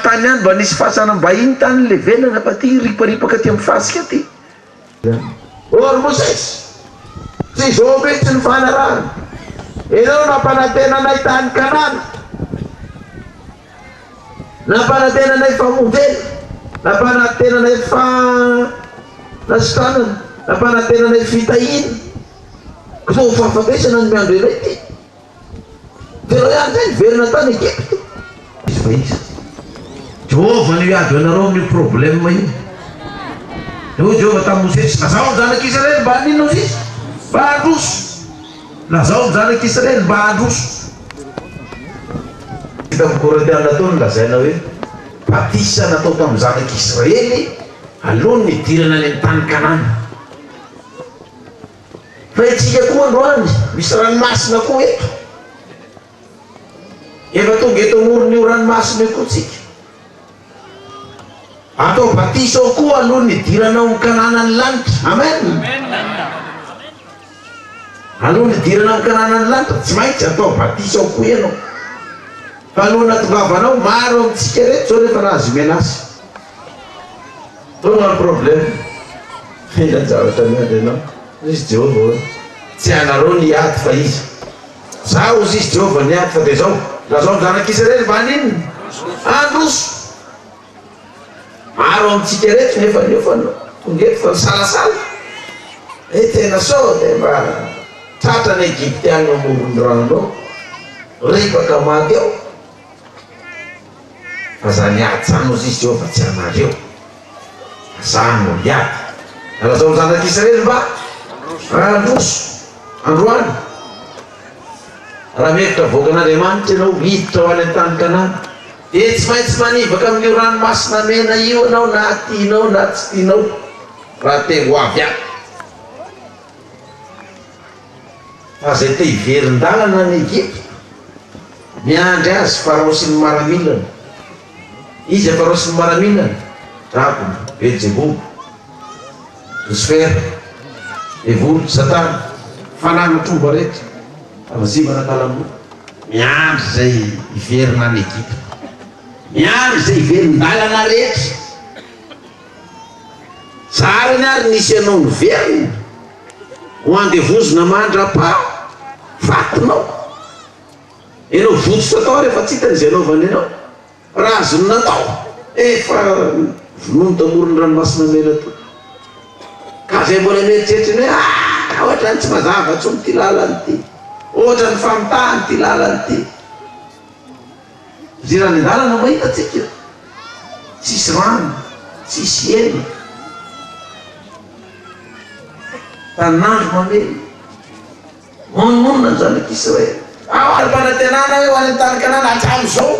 tany any mba nisy fahasanam-bahiny tany le velana fa ty riparipaky aty amin'ny fasika ty. Or Moses, tsy zao be tsy ny fanarahana. Ianao nampanantenanay tany Kanana, nampanantenanay famovely, nampanantenanay nasitanana, nampanantenanay fitahina. Kso fahafatesana ny miandro iray ty. Pero ihany zay verina tany Egypte. Jehovah ny iady anareo amin'ny problème io. Io Jehovah tamin'ny Mosesy, lazao ny zanak'Israely mba hanino izy? Mba handroso. Lazao ny zanak'Israely mba handroso. Hitan'ny Korintiana tao ny lazaina hoe batisa natao tamin'ny zanak'Israely alohan'ny nidirana any amin'ny tany Kanana. Fa itsika koa androany misy ranomasina koa eto. Efa tonga eto amoron'io ranomasina koa tsika. Atao batisa koa alohan'ny nidiranao amin'ny Kanana ny lanitra. Amen. Alohan'ny nidiranao amin'ny Kanana ny lanitra tsy maintsy atao batisa koa ianao. Fa alohan'ny hatongavanao maro amintsika reto zao rehefa nahazo menace. Tonga ny problème. Ina zavatra miady ianao. Izy Jehovah tsy anareo niady fa izy. Zao izy Jehovah niady fa de zao. Lazao ny zanak'Israely mba hanino? Handroso. Maro amintsika reto nefa tonga eto fa nisalasala. Tena sao de mba tratra ny Egypte any amoron'ny rano ao. Ripaka maty ao. Fa za niady zany izy Jehovah tsy anareo. Zano niady. Lazao ny zanak'Israely mba handroso androany. Raha mefitra voakan'Andriamanitra ianao hiditra ho any an-tany Kanana, de tsy maintsy manivaka amin'io ranomasina mena io anao na tianao na tsy tianao raha te ho avy any. Fa zay te hiverin-dalana ny Egypte miandry azy Farao sy ny maramilana. Izy Farao sy ny maramilana Dracona, Belzebub, Lucifer, Devolo, Satana, fanana tromba rehetra. Avazimana kalamoa miandry zay hiverina ny Egypte, miandry zay hiverin-dalana rehetra. Zarany ary nisy anao ny verina ho andevozona mandra-pa vatinao. Ianao vototra atao rehefa tsy hitany zay anaovany ianao. Raha azony natao efa vonono tamoron'ny ranomasina mena to. Ka zay mbola mieritreritra hoe ohatrany tsy mazava tsony ty lalany ty, ohatrany famitahany ty lalany ty. Zirany an-dalana mahita tsika tsisy rano, tsisy hena, tanin'andro mamely. Monimmonina ny zanak'Israely. Ao arim-panantenana hoe ho any an-tany Kanana hatramin'izao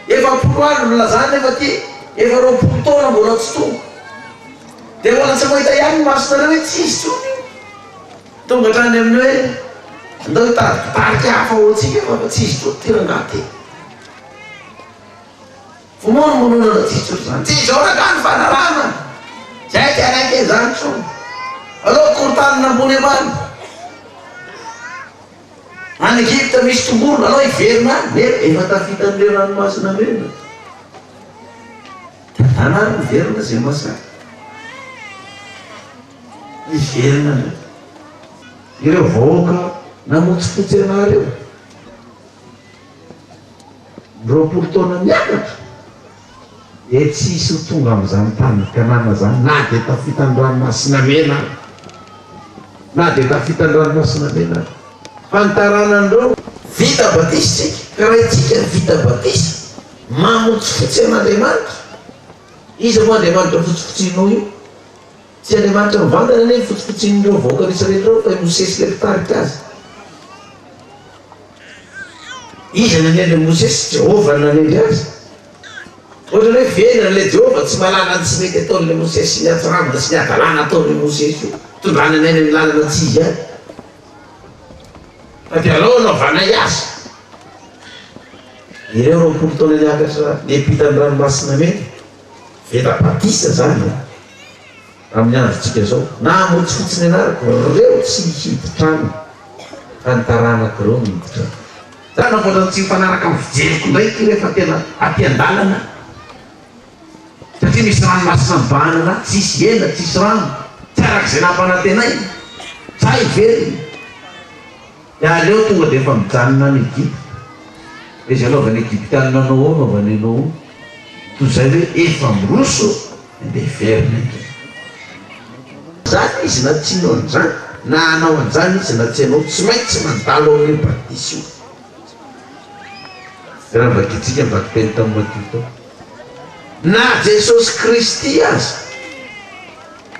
efa 10 andro nilazana efa ty, efa 20 taona mbola tsy tonga. De mbola tsy mahita ihany masonareo hoe tsisy tsony. Tonga hatrany amin'ny hoe andao hitaritarika hafa ho antsika fa tsisy tsony ty rangaty. Fo mononmonona tsisy tsony zany. Tsy zao rakany fanarahana. Zay ty araiky zany tsony. Aleo korontanina ambony ambany. Any Egypte misy tongolo, aleo hiverina any. Efa tafita amin'le ranomasina mena. Tanàna miverina zay masaka. Miverina ny ireo vahoaka namotsifotsy anareo 20 taona miakatra. De tsisy tonga amin'izany tany Kanana zany na de tafita ny ranomasina mena, na de tafita ny ranomasina mena. Fantaranandreo vita batisa tsika, ka raha itsika vita batisa mamotsifotsy an'Andriamanitra. Izy moa Andriamanitra fotsifotsianao io. Tsy Andriamanitra mivantana ane fotsifotsian'ireo vahoaka Israely reo fa Mosesy le mpitarika azy. Izy nanendry Mosesy, Jehovah nanendry azy. Ohatra hoe venona le Jehovah tsy malana tsy mety ataon'le Mosesy ny atsirambina sy ny adalana ataon'le Mosesy io. Tondrana any amin'ny lalana tsy izy any. Fa de aleo anaovana azy. Ireo 20 taona niakatra niampitany ranomasina mena. Vita batisa zany. Amin'ny androntsika zao na motsifotsiny anarako reo tsy hiditra fantaranako reo miditra. Zany ankoatrany tsy mifanaraka amin'ny fijeriko ndraiky rehefa tena aty an-dalana. satria misy ranomasina mibanana tsisy ela tsisy rano tsy arak'izay nampanantenay za iveriny aleo tonga dia efa mijanona ny Egypte izy anaovany Egyptianina anao anaovany anao toy zay hoe efa miroso dia verina zany izy na tianao an'izany na anao an'izany izy na tsy anao tsy maintsy mandalo amin'ny batisio raha vakitsika vakiteny tamin'ny Matio na Jesosy Kristy aza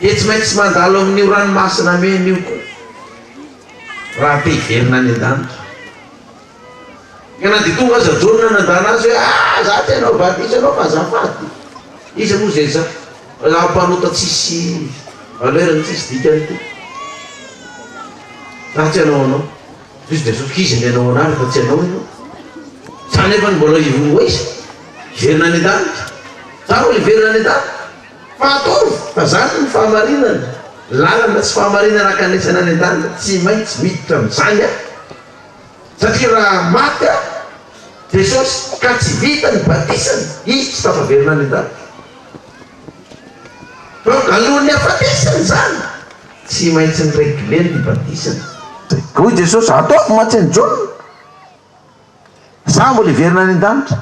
dia tsy maintsy mandalo amin'io ranomasina mena io koa raha te hiverina any an-danitra ka na dia tonga aza jonina nandana azy hoe za ty anao batisa anao fa azafady izy moa zay za mpanota tsisy valerany tsisy dikany ty za tsy anao izy dia sokizy ny anao anary fa tsy anao ianao sa nefa ny mbola ivonoa izy hiverina any an-danitra za olo hiverina any an-danitra fa ataovy fa zany ny fahamarinana lalana tsy fahamarinana akanesana any an-danitra tsy maintsy miditra amin'izany satria raha maty Jesosy ka tsy vita ny batisany izy tsy tafaverina any an-danitra fa alohan'ny hafatesany zany tsy maintsy ny régleny ny batisany hoy Jesosy ataovy matsy ny Jona za mbola hiverina any an-danitra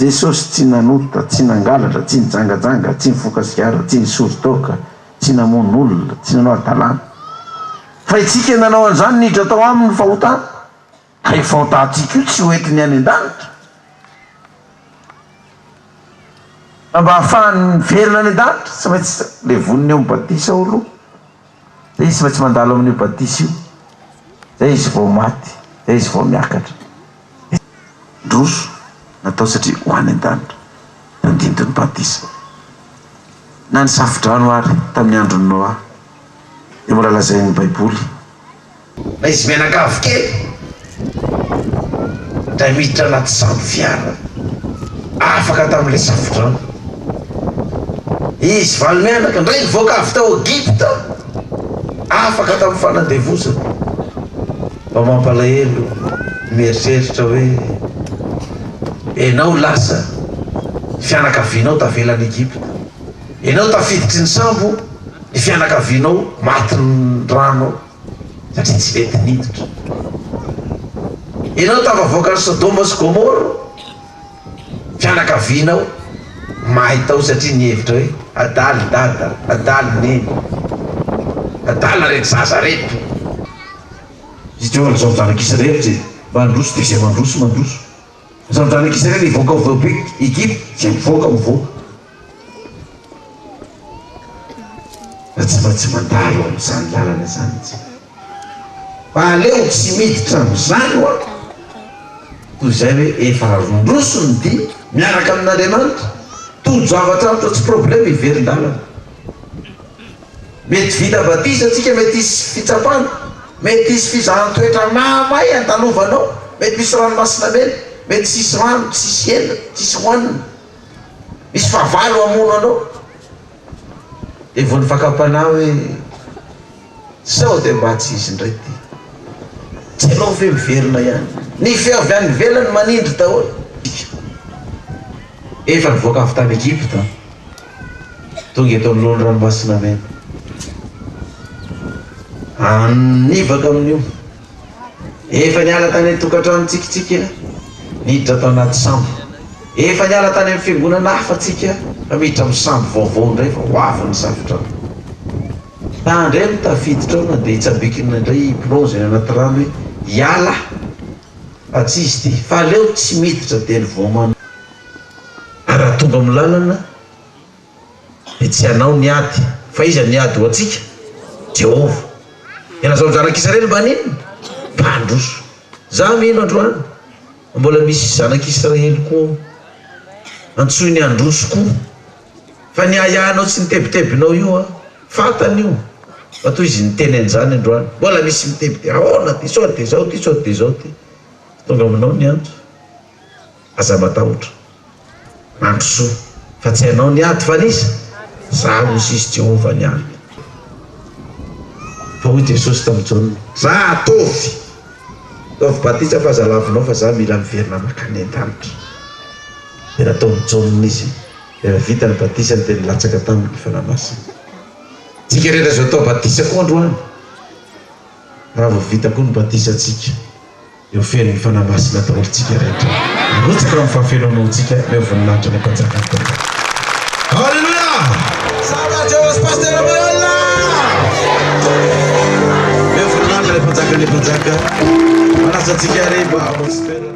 Jesosy tsy nanota tsy nangalatra tsy nijangajanga tsy nifoka sigara tsy nisory toka tsy namono olona tsy nanao adalàna fa itsika nanao an'izany niditra tao aminy fahotana ka io fahotantsika io tsy hoentiny any an-danitra mba ahafahany verina any an-danitra tsy maintsy le voniny eo mibatisa olo zay izy tsy maintsy mandalo amin'io batisa io zay izy vao maty zay izy vao miakatra ndroso natao satria ho any an-danitra nandinto ny batisa na ny safodrano ary tamin'ny androny Noa dia mbola lazain'ny baiboly na izy mianakavy kely dray miditra anaty sambo fiara afaka tamin'ilay safodrano izy valy mianaka ndray nivoaka avy tao Egypta afaka tamin'ny fanandevozana mba mampalahelo mieritreritra hoe enao lasa fianakavianao tavelany Egypta enao tafiditry ny sambo ny fianakavianao maty ny rano satria tsy lety niditra enao tafavoaka ny Sodoma sy Gomora fianakavianao mahay tao satria nihevitra hoe adaly dada adaly neny adala rety zaza reto izy teo zao mijanak'Israely mba androso dia zay mandroso zao mijanak'Israely ivoaka voabe Egypte zay mivoaka tsy maintsy mandalo amin'izany lalana zany fa aleo tsy miditra amin'izany oa toy zay hoe efa rondroso ny dia miaraka amin'Andriamanitra tojo zavatra amitra tsy problème hiverin-dalana mety vita batisa atsika mety isy fitsapana mety isy fizahan-toetra mamay an-tanovanao mety misy ranomasina mena mety tsisy rano tsisy ela tsisy hoanina misy fahavalo amono anao dia vo nifakapana hoe sao dia mba tsy izy ndray ty tsy anao ve miverina ihany ny fiavy any velany manindry daholo efa nivoaka avy tany Egypta tonga eto amin'olo ranomasina mena anivaka amin'io efa niala tany tokantrano tsikitsika niditra tao anaty sambo efa niala tany amin'ny fiangonana hafa tsika fa miditra amin'ny sambo vaovao indray fa ho avy ny safotrano tandray mitafiditra ao na dia hitsabikina indray plonge ny anaty rano hoe hiala fa tsy izy ty fa aleo tsy miditra dia ny voamano raha tonga amin'ny lalana dia tsy anao niady fa izy niady ho atsika Jehova enazao zanak'Israely mba ninona mba androso za mino androany mbola misy zanak'Israely koa antsoy ny androso koa fa ny ayahanao tsy nitebitebinao io fatany io fa toy izy niteny an'izany androany mbola misy mitebite ahoana ty sao dia zao ty sao dia zao ty tonga aminao ny andro aza matahotra mandrosoa fa tsy anao niady fa nisy za ho sisy Jehova niady fa hoy Jesosy tamin'ny Jona za ataovy batisa fa zalavinao fa za mila miverina makany an-danitra dia nataony Jona izy dia vita ny batisa ny teny latsaka tamin'ny fanamasina. Tsika rehetra zao atao batisa koa androany, raha vao vita koa ny batisa atsika eo feno ny fanamasina daholotsika rehetra. Arotsika raha mifahafenoanao-tsika eo voninahitra ny mpanjaka ny tena. Halleluja! Salve Jehovah Pastor Amayala! Eo voninahitra ny mpanjaka manasantsika reba atmosfera.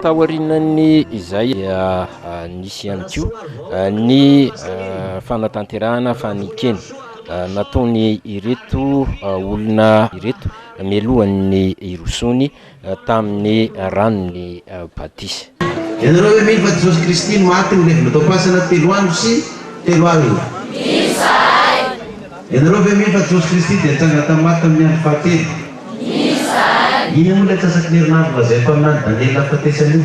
taorinany izay nisy ihany koa ny fanatanterahana fanikeny nataony ireto olona ireto mialohan'ny irosony tamin'ny ranony batisa. Ianareo hoe mino fa Jesosy Kristy no maty nilevy natao pasana 3 andro sy 3 alina. Misy. Ianareo hoe mino fa Jesosy Kristy dia nitsangana tamin'ny maty tamin'ny andro fahatelo. Misy. Ino moa ilay tsasaky ny herinandro mazay tamin'andro Daniela fahatesany io?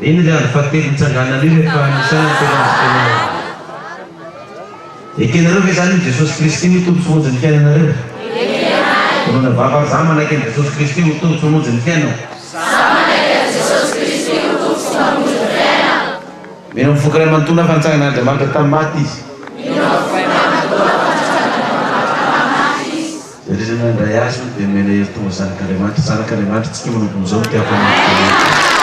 Iny zany fahatelo mitsangana an'io rehefa anisany tena ekenareo ve zany Jesosy Kristy mitombo somonjy ny fiainanareo? Manao vava za manaiky an'i Jesosy Kristy mitombo somonjy ny fiainao. Mino mifoka ray manontona fanitsangan'Andriamanitra tamin'ny maty izy. Satria zany nandray azy dia mena heritonga zanak'Andriamanitra, zanak'Andriamanitra tsika manompo amin'izao no tiako anaty.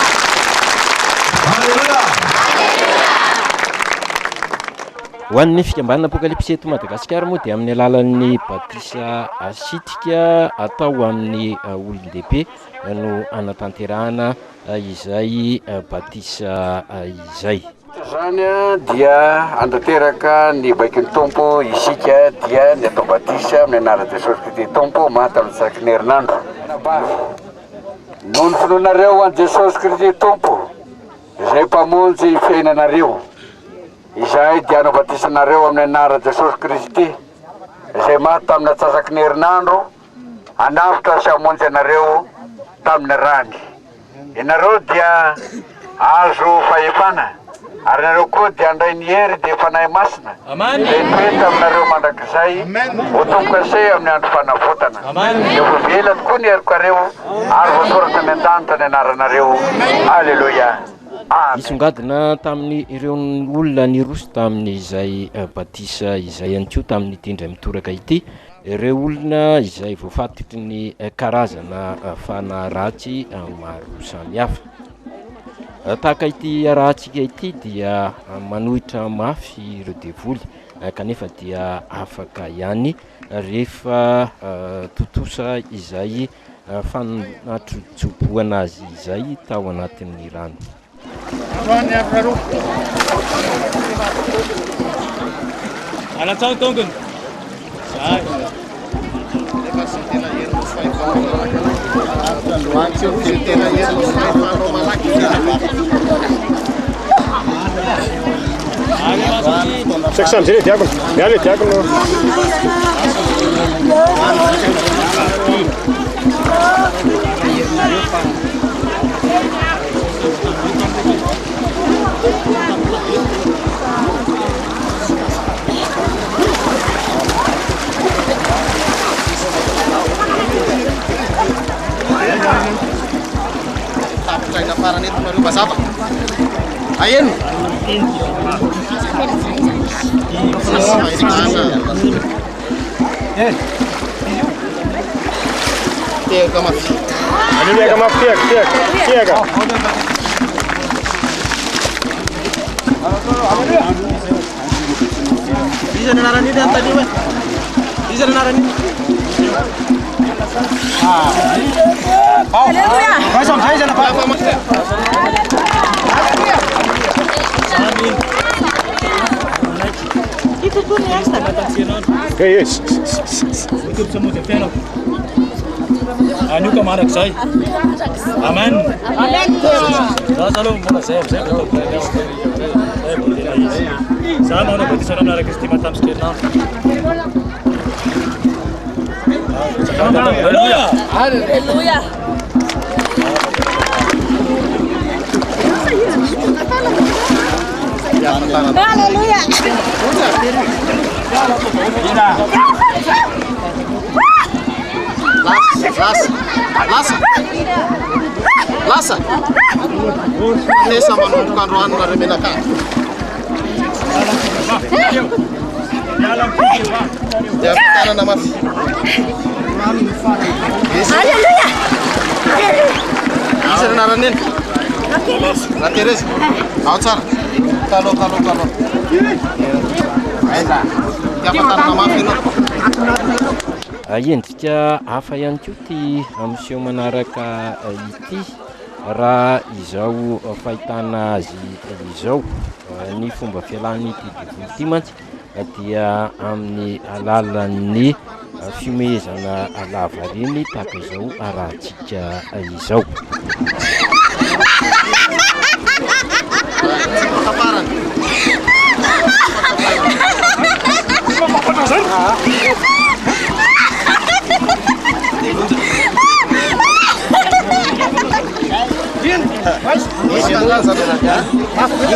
Ho an'ny fikambanana apokalipsy eto Madagasikara moa dia amin'ny alalan'ny batisa asitrika atao amin'ny olon-dehibe no anatanterahana izay batisa izay. Zany dia andateraka ny baikin'ny tompo isika dia ny atao batisa amin'ny anarana Jesosy Kristy tompo mahataminy saky ny herinandro. Noho ny finoanareo an Jesosy Kristy tompo izay mpamonjy fiainanareo, izay dia anabatisanareo amin'ny anarana Jesosy Kristy izay maty tamin'ny atsasaky ny herinandro, anavitra sy hamonjy anareo tamin'ny rany. Ianareo dia azo fahefana, ary nareo koa dia andray ny hery dia fanahy masina izay toetra aminareo mandrakizay ho tomboka se amin'ny andro fanavotana. Dia vovela tokoa ny herokareo ary voasoratra ny an-danitra ny anaranareo. Alleluia. Isongadina tamin'ny ireo olona niroso tamin'izay batisa izay ihany koa tamin'ny tindray mitoraka ity, ireo olona izay voafatotry ny karazana fanaratsy maro samihafa. Tahaka ity rahantsika ity dia manohitra mafy ireo devoly, kanefa dia afaka ihany rehefa totosa izay fanatsoboana azy izay tao anatin'ny rano. Seksam sini diagon. Ya diagon. China parang itu baru bahasa apa? Ayen. Tiga mas. Ini dia kamu tiga. Bisa naran ini dan tadi mas. Bisa naran ini. Haleluya. Masuk saya sana Pak. Itu tuh nih asta. Yes. Itu semua tefeno. Anu kemana saya? Aman. Amen. Selalu mula saya betul. Saya mau nak berbicara dengan Kristi matam sekarang. Haleluya. Haleluya. Haleluya. Lasa. Ini sama bukan ruangan dari Melaka. Ya, kita nama. Haleluya. Bisa naranin. Nanti res. Outsar. Kalau. Aida. Siapa nama Fino? Endrika hafa ihany koa ty amin'izao manaraka ity raha izao fahitana azy izao ny fomba fialan'ity devoly ity mantsy dia amin'ny alalan'ny fimehezana lavariny tahaka izao rahantsika izao. Haleluya.